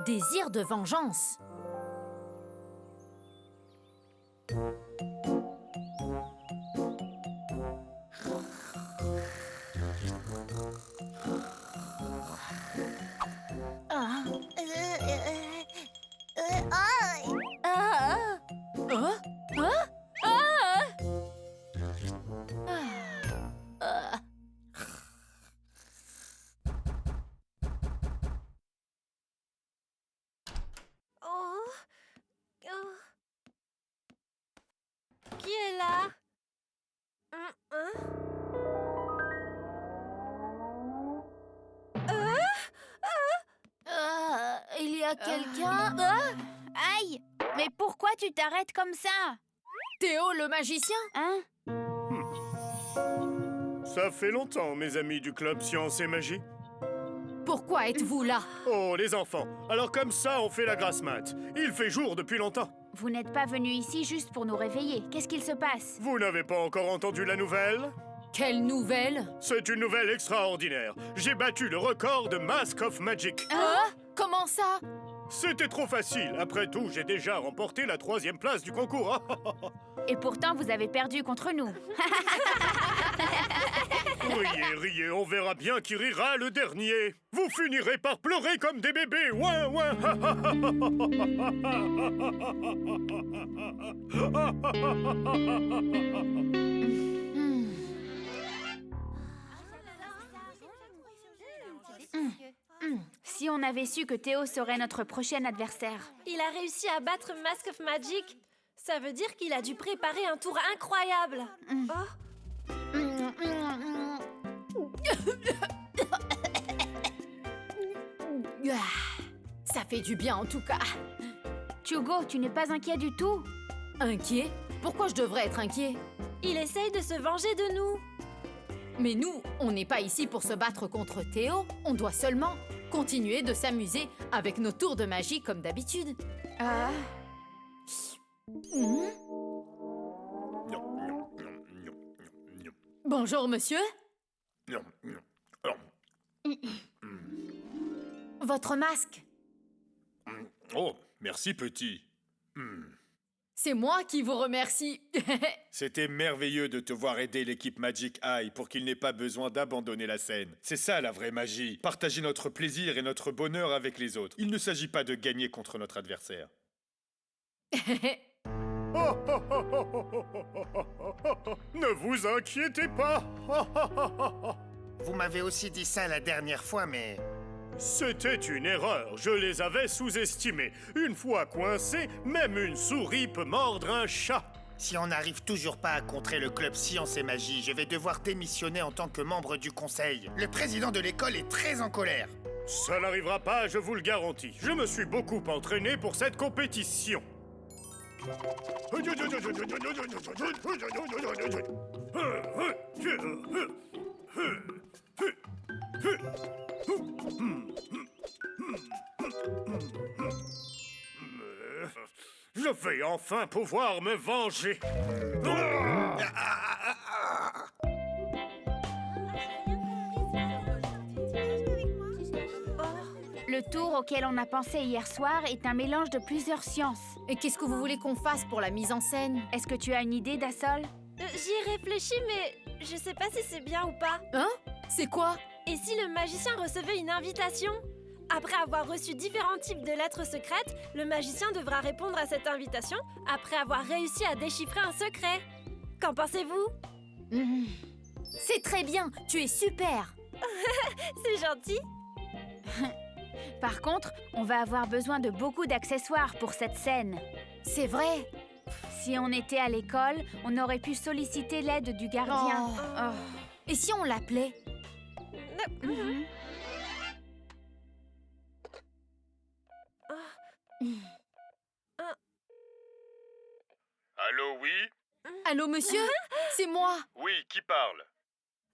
Désir de vengeance. Ah. Ah. Ah. Ah. Ah. Oh. Oh. Qui est là? Il y a quelqu'un? Ah. Aïe! Mais pourquoi tu t'arrêtes comme ça? Théo le magicien? Hein? Ça fait longtemps, mes amis du club Science et Magie. Pourquoi êtes-vous là? Oh, les enfants, alors comme ça, on fait la grasse mat. Il fait jour depuis longtemps. Vous n'êtes pas venu ici juste pour nous réveiller. Qu'est-ce qu'il se passe? Vous n'avez pas encore entendu la nouvelle? Quelle nouvelle? C'est une nouvelle extraordinaire. J'ai battu le record de Mask of Magic. Hein? Comment ça? C'était trop facile. Après tout, j'ai déjà remporté la 3e place du concours. Et pourtant, vous avez perdu contre nous. Riez, riez, on verra bien qui rira le dernier. Vous finirez par pleurer comme des bébés. Ouin, ouin. Si on avait su que Théo serait notre prochain adversaire. Il a réussi à battre Mask of Magic. Ça veut dire qu'il a dû préparer un tour incroyable. Oh. Ça fait du bien en tout cas. Chugo, tu n'es pas inquiet du tout? Inquiet? Pourquoi je devrais être inquiet? Il essaye de se venger de nous. Mais nous, on n'est pas ici pour se battre contre Théo. On doit seulement continuer de s'amuser avec nos tours de magie comme d'habitude. Ah. Bonjour, monsieur. Votre masque. Oh, merci petit. C'est moi qui vous remercie. C'était merveilleux de te voir aider l'équipe Magic Eye pour qu'il n'ait pas besoin d'abandonner la scène. C'est ça la vraie magie, partager notre plaisir et notre bonheur avec les autres. Il ne s'agit pas de gagner contre notre adversaire. Ne vous inquiétez pas. Vous m'avez aussi dit ça la dernière fois, mais... C'était une erreur, je les avais sous-estimés. Une fois coincé, même une souris peut mordre un chat. Si on n'arrive toujours pas à contrer le club Science et Magie, je vais devoir démissionner en tant que membre du conseil. Le président de l'école est très en colère. Ça n'arrivera pas, je vous le garantis. Je me suis beaucoup entraîné pour cette compétition. Je vais enfin pouvoir me venger. Le tour auquel on a pensé hier soir est un mélange de plusieurs sciences. Et qu'est-ce que vous voulez qu'on fasse pour la mise en scène? Est-ce que tu as une idée, Dassol? J'y ai réfléchi, mais je sais pas si c'est bien ou pas. Hein? C'est quoi? Et si le magicien recevait une invitation? Après avoir reçu différents types de lettres secrètes, le magicien devra répondre à cette invitation après avoir réussi à déchiffrer un secret. Qu'en pensez-vous? C'est très bien, tu es super. C'est gentil. Par contre, on va avoir besoin de beaucoup d'accessoires pour cette scène. C'est vrai. Si on était à l'école, on aurait pu solliciter l'aide du gardien. Oh. Et si on l'appelait? Allô, oui? Allô, monsieur? C'est moi. Oui, qui parle?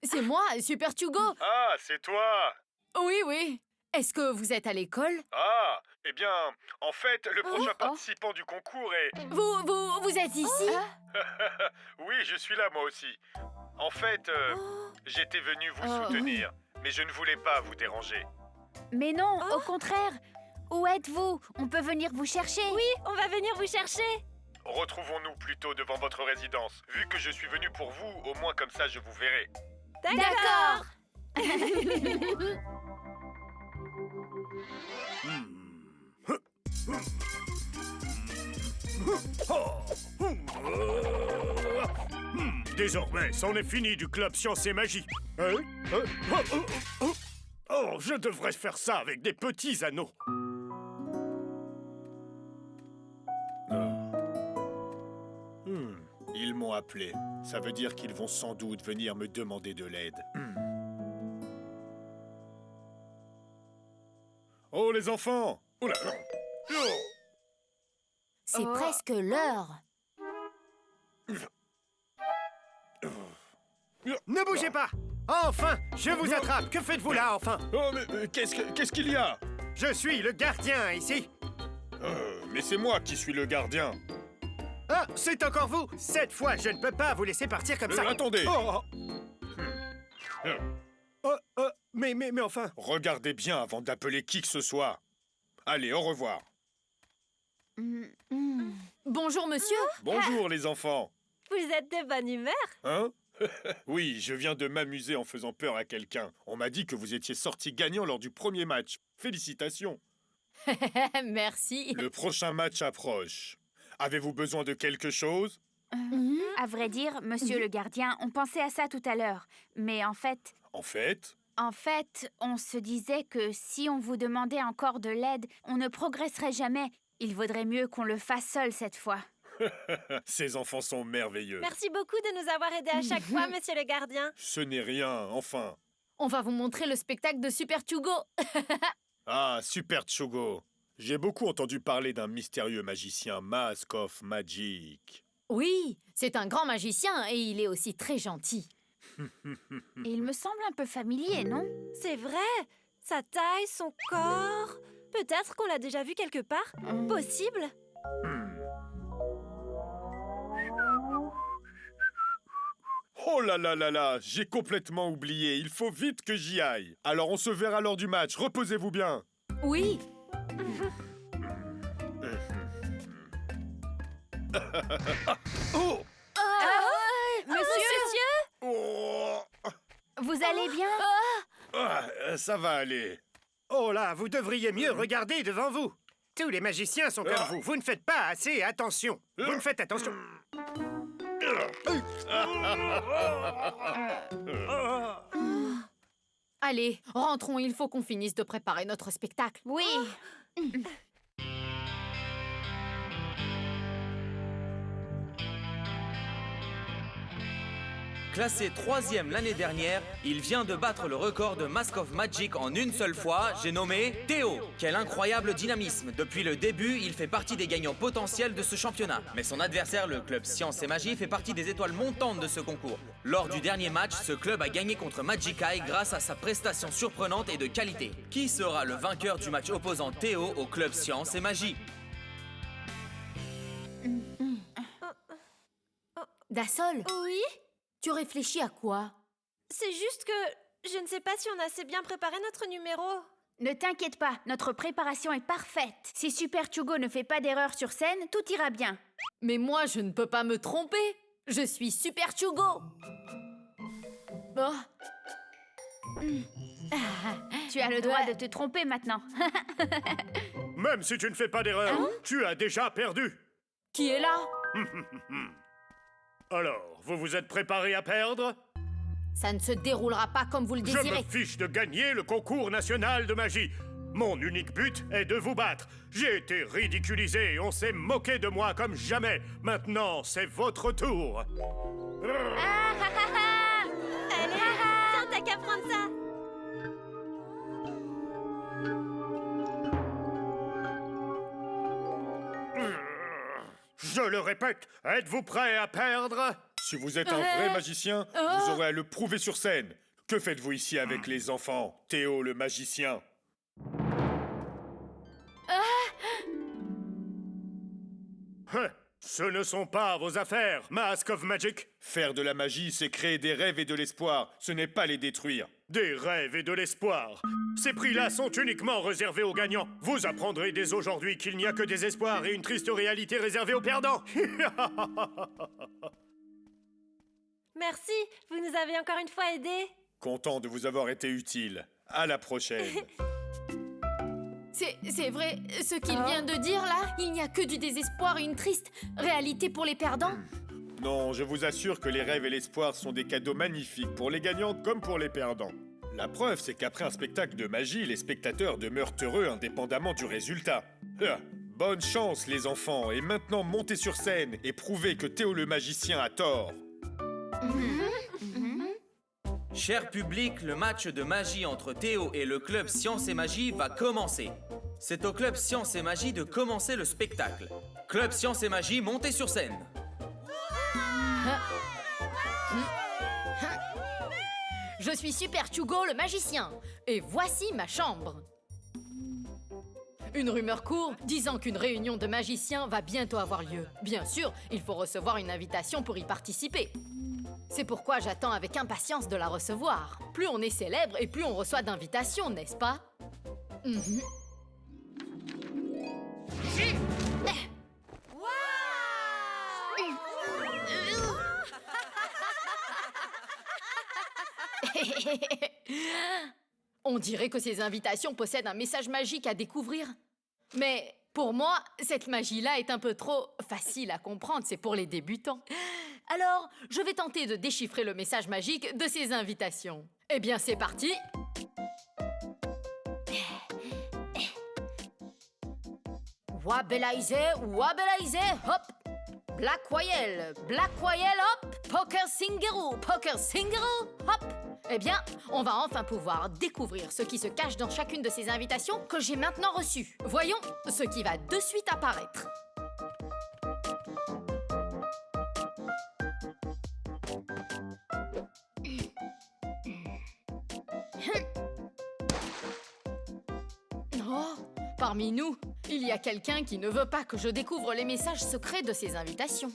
C'est moi, Super Hugo. Ah, c'est toi! Oui, oui. Est-ce que vous êtes à l'école? Ah, eh bien, en fait, le prochain participant du concours est... Vous êtes ici? Oui, je suis là, moi aussi. En fait, j'étais venu vous soutenir, mais je ne voulais pas vous déranger. Mais non, au contraire. Où êtes-vous? On peut venir vous chercher? Oui, on va venir vous chercher. Retrouvons-nous plutôt devant votre résidence. Vu que je suis venu pour vous, au moins comme ça je vous verrai. D'accord. Désormais, c'en est fini du club Science et Magie. Hein? Oh, je devrais faire ça avec des petits anneaux. Ils m'ont appelé. Ça veut dire qu'ils vont sans doute venir me demander de l'aide. Oh, les enfants! Oh là là! Oh. C'est presque l'heure. Ne bougez pas! Enfin, je vous attrape! Que faites-vous là, enfin? Oh, mais qu'est-ce qu'il y a? Je suis le gardien, ici! Mais c'est moi qui suis le gardien. Ah, c'est encore vous! Cette fois, je ne peux pas vous laisser partir comme ça! Attendez! Mais enfin... Regardez bien avant d'appeler qui que ce soit. Allez, au revoir. Bonjour, monsieur. Bonjour, les enfants. Vous êtes de bonne humeur? Hein? Oui, je viens de m'amuser en faisant peur à quelqu'un. On m'a dit que vous étiez sortis gagnant lors du premier match. Félicitations. Merci. Le prochain match approche. Avez-vous besoin de quelque chose? À vrai dire, monsieur le gardien, on pensait à ça tout à l'heure. Mais en fait, En fait, on se disait que si on vous demandait encore de l'aide, on ne progresserait jamais. Il vaudrait mieux qu'on le fasse seul cette fois. ces enfants sont merveilleux. Merci beaucoup de nous avoir aidés à chaque fois, monsieur le gardien. Ce n'est rien, enfin. On va vous montrer le spectacle de Super Chugo. Ah, Super Chugo. J'ai beaucoup entendu parler d'un mystérieux magicien, Mask of Magic. Oui, c'est un grand magicien et il est aussi très gentil. Et il me semble un peu familier, non? C'est vrai. Sa taille, son corps... Peut-être qu'on l'a déjà vu quelque part. Possible. Oh là là là là, j'ai complètement oublié. Il faut vite que j'y aille. Alors on se verra lors du match. Reposez-vous bien. Oui. Oh! Monsieur, Oh! vous allez bien? Ah, ça va aller. Oh là, vous devriez mieux regarder devant vous! Tous les magiciens sont comme vous. Vous ne faites pas assez attention. Vous ne faites attention. Allez, rentrons, il faut qu'on finisse de préparer notre spectacle. Oui. Classé 3e l'année dernière, il vient de battre le record de Mask of Magic en une seule fois, j'ai nommé Théo. Quel incroyable dynamisme! Depuis le début, il fait partie des gagnants potentiels de ce championnat. Mais son adversaire, le club Science et Magie, fait partie des étoiles montantes de ce concours. Lors du dernier match, ce club a gagné contre Magic Eye grâce à sa prestation surprenante et de qualité. Qui sera le vainqueur du match opposant Théo au club Science et Magie? Dassol, Oui? tu réfléchis à quoi? C'est juste que je ne sais pas si on a assez bien préparé notre numéro. Ne t'inquiète pas, notre préparation est parfaite. Si Super Chugo ne fait pas d'erreur sur scène, tout ira bien. Mais moi, je ne peux pas me tromper. Je suis Super Chugo. Oh, Tu as le droit de te tromper maintenant. Même si tu ne fais pas d'erreur, tu as déjà perdu. qui est là? Alors, vous vous êtes préparés à perdre? Ça ne se déroulera pas comme vous le Je désirez. me fiche de gagner le concours national de magie. Mon unique but est de vous battre. J'ai été ridiculisé, on s'est moqué de moi comme jamais. Maintenant, c'est votre tour. Allez, tiens, t'as qu'à prendre ça. Je le répète, êtes-vous prêts à perdre? Si vous êtes un vrai magicien, vous aurez à le prouver sur scène. Que faites-vous ici avec les enfants, Théo le magicien? Ce ne sont pas vos affaires, Mask of Magic. Faire de la magie, c'est créer des rêves et de l'espoir. Ce n'est pas les détruire. Des rêves et de l'espoir. Ces prix-là sont uniquement réservés aux gagnants. Vous apprendrez dès aujourd'hui qu'il n'y a que des espoirs et une triste réalité réservée aux perdants. Merci, vous nous avez encore une fois aidés. Content de vous avoir été utile. À la prochaine. C'est vrai, ce qu'il vient de dire là, il n'y a que du désespoir et une triste réalité pour les perdants. Non, je vous assure que les rêves et l'espoir sont des cadeaux magnifiques pour les gagnants comme pour les perdants. La preuve, c'est qu'après un spectacle de magie, les spectateurs demeurent heureux indépendamment du résultat. Bonne chance, les enfants, et maintenant montez sur scène et prouvez que Théo le magicien a tort. Cher public, le match de magie entre Théo et le club Science et Magie va commencer. C'est au club Science et Magie de commencer le spectacle. Club Science et Magie, montez sur scène. Je suis Super Chugo, le magicien, et voici ma chambre. Une rumeur court disant qu'une réunion de magiciens va bientôt avoir lieu. Bien sûr, il faut recevoir une invitation pour y participer. C'est pourquoi j'attends avec impatience de la recevoir. Plus on est célèbre et plus on reçoit d'invitations, n'est-ce pas? On dirait que ces invitations possèdent un message magique à découvrir. Mais pour moi, cette magie-là est un peu trop facile à comprendre, c'est pour les débutants. Alors, je vais tenter de déchiffrer le message magique de ces invitations. Eh bien, c'est parti! Wabelaise, hop! Black Whale, hop! Poker Singeroo, hop! Eh bien, on va enfin pouvoir découvrir ce qui se cache dans chacune de ces invitations que j'ai maintenant reçues. Voyons ce qui va de suite apparaître. Oh, parmi nous, il y a quelqu'un qui ne veut pas que je découvre les messages secrets de ces invitations.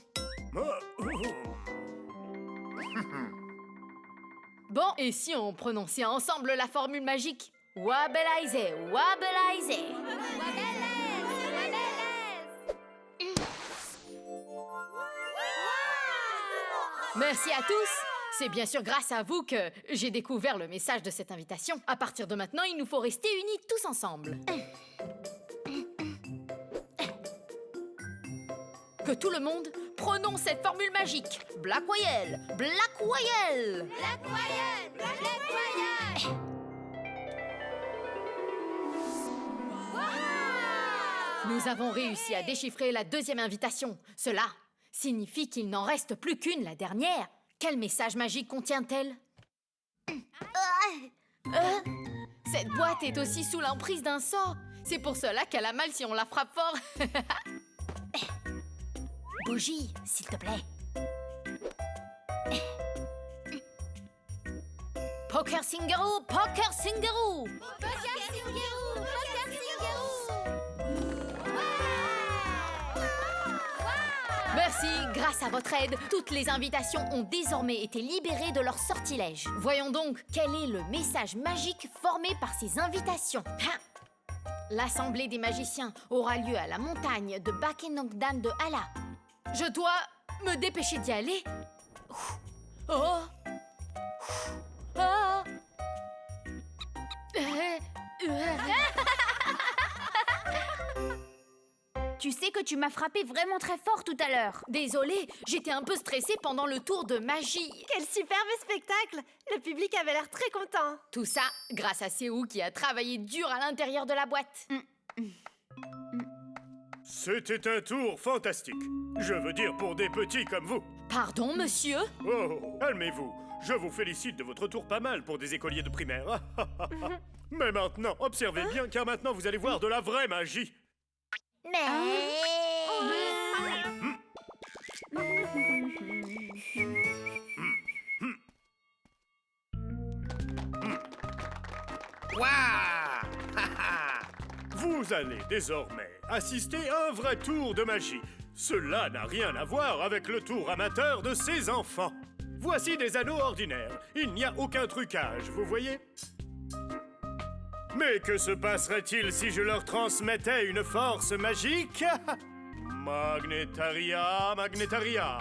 Bon, et si on prononçait ensemble la formule magique? Wabelaise, wabelaise. Merci à tous. C'est bien sûr grâce à vous que j'ai découvert le message de cette invitation. À partir de maintenant, il nous faut rester unis tous ensemble. Que tout le monde prononce cette formule magique. Black Whale, Black Whale. Black Whale, Black Whale. Nous avons réussi à déchiffrer la deuxième invitation. Cela signifie qu'il n'en reste plus qu'une, la dernière. Quel message magique contient-elle? Cette boîte est aussi sous l'emprise d'un sort. C'est pour cela qu'elle a mal si on la frappe fort. Bougie, s'il te plaît. Poker Singeroo, Poker Singeroo. Merci, grâce à votre aide, toutes les invitations ont désormais été libérées de leur sortilège. Voyons donc, quel est le message magique formé par ces invitations? L'assemblée des magiciens aura lieu à la montagne de Bakenongdam de Hala. Je dois me dépêcher d'y aller. Oh! Oh! Tu sais que tu m'as frappé vraiment très fort tout à l'heure. Désolée, j'étais un peu stressée pendant le tour de magie. Quel superbe spectacle! Le public avait l'air très content. Tout ça grâce à Séou qui a travaillé dur à l'intérieur de la boîte. C'était un tour fantastique. Je veux dire pour des petits comme vous. Pardon, monsieur? Oh, calmez-vous. Je vous félicite de votre tour pas mal pour des écoliers de primaire. Mais maintenant, observez bien, car maintenant vous allez voir de la vraie magie. Vous allez désormais assister à un vrai tour de magie. Cela n'a rien à voir avec le tour amateur de ces enfants. Voici des anneaux ordinaires. Il n'y a aucun trucage, vous voyez? Mais que se passerait-il si je leur transmettais une force magique? Magnetaria, Magnetaria.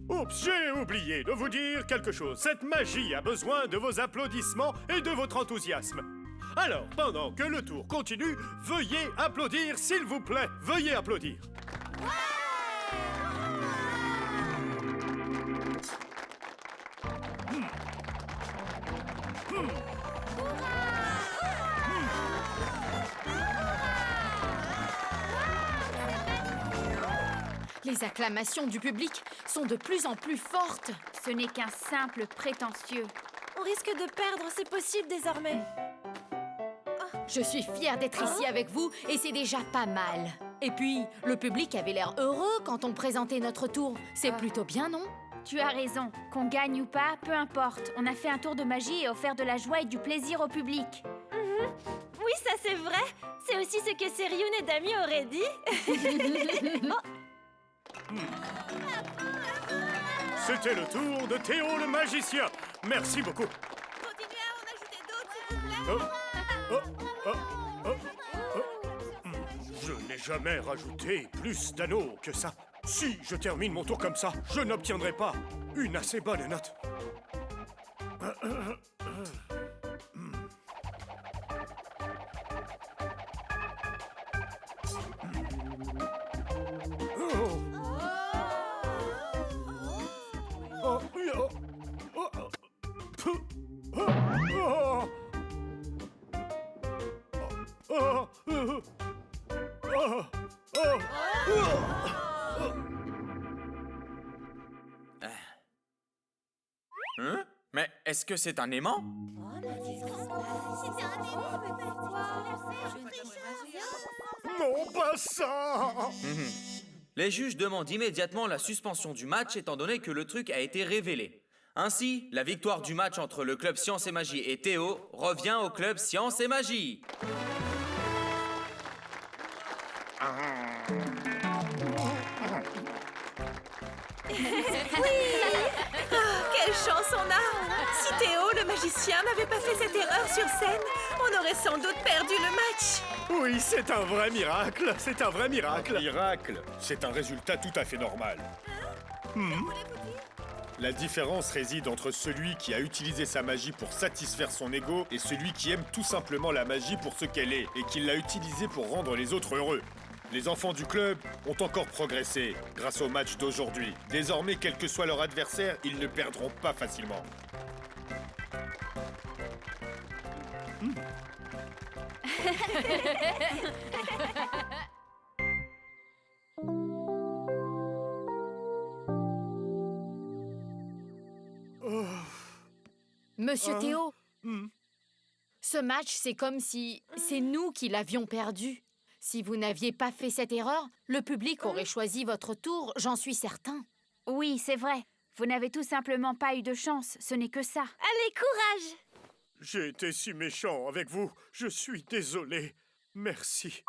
Oups, j'ai oublié de vous dire quelque chose. Cette magie a besoin de vos applaudissements et de votre enthousiasme. Alors, pendant que le tour continue, veuillez applaudir, s'il vous plaît. Veuillez applaudir. Les acclamations du public sont de plus en plus fortes. Ce n'est qu'un simple prétentieux. On risque de perdre, c'est possible désormais. Je suis fière d'être ici avec vous et c'est déjà pas mal. Et puis, le public avait l'air heureux quand on présentait notre tour. C'est plutôt bien, non? Tu as raison. Qu'on gagne ou pas, peu importe. On a fait un tour de magie et offert de la joie et du plaisir au public. Oui, ça c'est vrai. C'est aussi ce que Sérioun et Dami auraient dit. C'était le tour de Théo le magicien. Merci beaucoup. Continuez à en ajouter d'autres, s'il vous plaît. Je n'ai jamais rajouté plus d'anneaux que ça. Si je termine mon tour comme ça, je n'obtiendrai pas une assez bonne note. Hein? Mais est-ce que c'est un aimant? Non, pas ça! Les juges demandent immédiatement la suspension du match étant donné que le truc a été révélé. Ainsi, la victoire du match entre le club Science et Magie et Théo revient au club Science et Magie. Quelle chance on a! Si Théo, le magicien, n'avait pas fait cette erreur sur scène, on aurait sans doute perdu le match! Oui, c'est un vrai miracle. C'est un vrai miracle. Miracle, c'est un résultat tout à fait normal. La différence réside entre celui qui a utilisé sa magie pour satisfaire son ego et celui qui aime tout simplement la magie pour ce qu'elle est et qui l'a utilisée pour rendre les autres heureux. Les enfants du club ont encore progressé grâce au match d'aujourd'hui. Désormais, quel que soit leur adversaire, ils ne perdront pas facilement. Monsieur Théo, ce match, c'est comme si c'est nous qui l'avions perdu. Si vous n'aviez pas fait cette erreur, le public aurait choisi votre tour, j'en suis certain. Oui, c'est vrai. Vous n'avez tout simplement pas eu de chance. Ce n'est que ça. Allez, courage! J'ai été si méchant avec vous. Je suis désolé. Merci.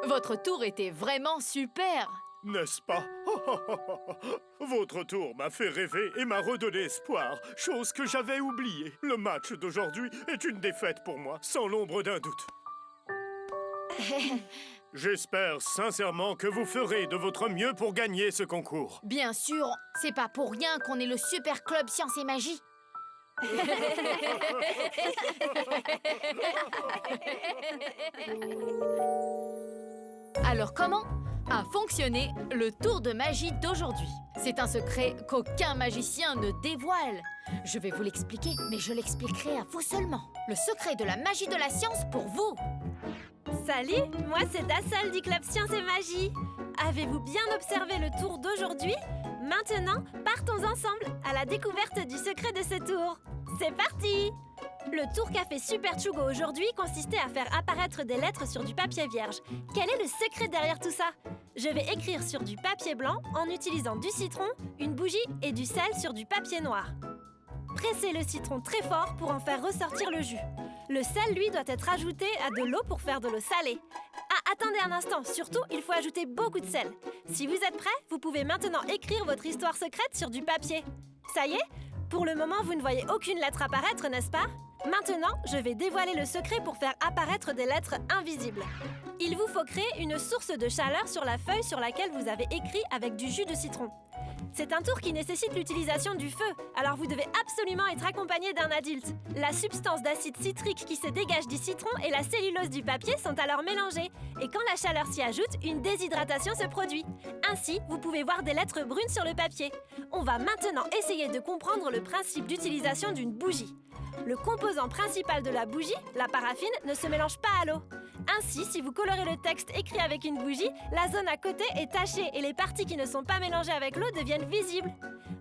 Votre tour était vraiment super. N'est-ce pas? Votre tour m'a fait rêver et m'a redonné espoir, chose que j'avais oubliée. Le match d'aujourd'hui est une défaite pour moi, sans l'ombre d'un doute. J'espère sincèrement que vous ferez de votre mieux pour gagner ce concours. Bien sûr, c'est pas pour rien qu'on est le super club Science et Magie. Alors comment a fonctionné le tour de magie d'aujourd'hui? C'est un secret qu'aucun magicien ne dévoile. Je vais vous l'expliquer, mais je l'expliquerai à vous seulement. Le secret de la magie de la science pour vous. Salut, moi c'est Dassal du club Science et Magie. Avez-vous bien observé le tour d'aujourd'hui? Maintenant, partons ensemble à la découverte du secret de ce tour. C'est parti! Le tour qu'a fait Super Chugo aujourd'hui consistait à faire apparaître des lettres sur du papier vierge. Quel est le secret derrière tout ça? Je vais écrire sur du papier blanc en utilisant du citron, une bougie et du sel sur du papier noir. Pressez le citron très fort pour en faire ressortir le jus. Le sel, lui, doit être ajouté à de l'eau pour faire de l'eau salée. Ah, attendez un instant, surtout, il faut ajouter beaucoup de sel. Si vous êtes prêts, vous pouvez maintenant écrire votre histoire secrète sur du papier. Ça y est? Pour le moment, vous ne voyez aucune lettre apparaître, n'est-ce pas? Maintenant, je vais dévoiler le secret pour faire apparaître des lettres invisibles. Il vous faut créer une source de chaleur sur la feuille sur laquelle vous avez écrit avec du jus de citron. C'est un tour qui nécessite l'utilisation du feu, alors vous devez absolument être accompagné d'un adulte. La substance d'acide citrique qui se dégage du citron et la cellulose du papier sont alors mélangées. Et quand la chaleur s'y ajoute, une déshydratation se produit. Ainsi, vous pouvez voir des lettres brunes sur le papier. On va maintenant essayer de comprendre le principe d'utilisation d'une bougie. Le composant principal de la bougie, la paraffine, ne se mélange pas à l'eau. Ainsi, si vous colorez le texte écrit avec une bougie, la zone à côté est tachée et les parties qui ne sont pas mélangées avec l'eau deviennent visibles.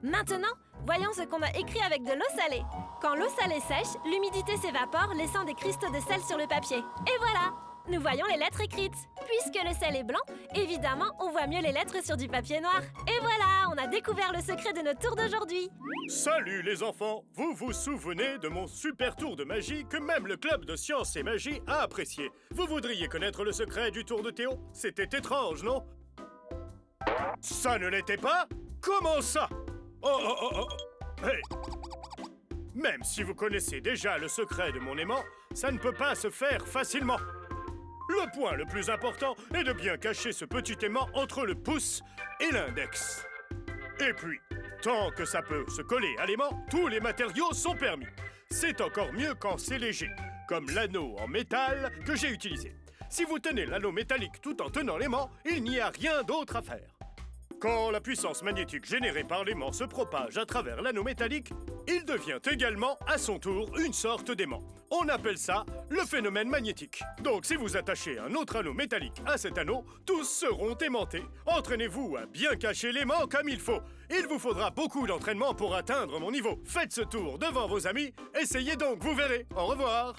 Maintenant, voyons ce qu'on a écrit avec de l'eau salée. Quand l'eau salée sèche, l'humidité s'évapore, laissant des cristaux de sel sur le papier. Et voilà! Nous voyons les lettres écrites. Puisque le sel est blanc, évidemment, on voit mieux les lettres sur du papier noir. Et voilà, on a découvert le secret de notre tour d'aujourd'hui. Salut les enfants! Vous vous souvenez de mon super tour de magie que même le club de sciences et magie a apprécié? Vous voudriez connaître le secret du tour de Théo? C'était étrange, non? Ça ne l'était pas? Comment ça? Oh! Hey! Même si vous connaissez déjà le secret de mon aimant, ça ne peut pas se faire facilement. Le point le plus important est de bien cacher ce petit aimant entre le pouce et l'index. Et puis, tant que ça peut se coller à l'aimant, tous les matériaux sont permis. C'est encore mieux quand c'est léger, comme l'anneau en métal que j'ai utilisé. Si vous tenez l'anneau métallique tout en tenant l'aimant, il n'y a rien d'autre à faire. Quand la puissance magnétique générée par l'aimant se propage à travers l'anneau métallique, il devient également, à son tour, une sorte d'aimant. On appelle ça le phénomène magnétique. Donc si vous attachez un autre anneau métallique à cet anneau, tous seront aimantés. Entraînez-vous à bien cacher l'aimant comme il faut. Il vous faudra beaucoup d'entraînement pour atteindre mon niveau. Faites ce tour devant vos amis. Essayez donc, vous verrez. Au revoir.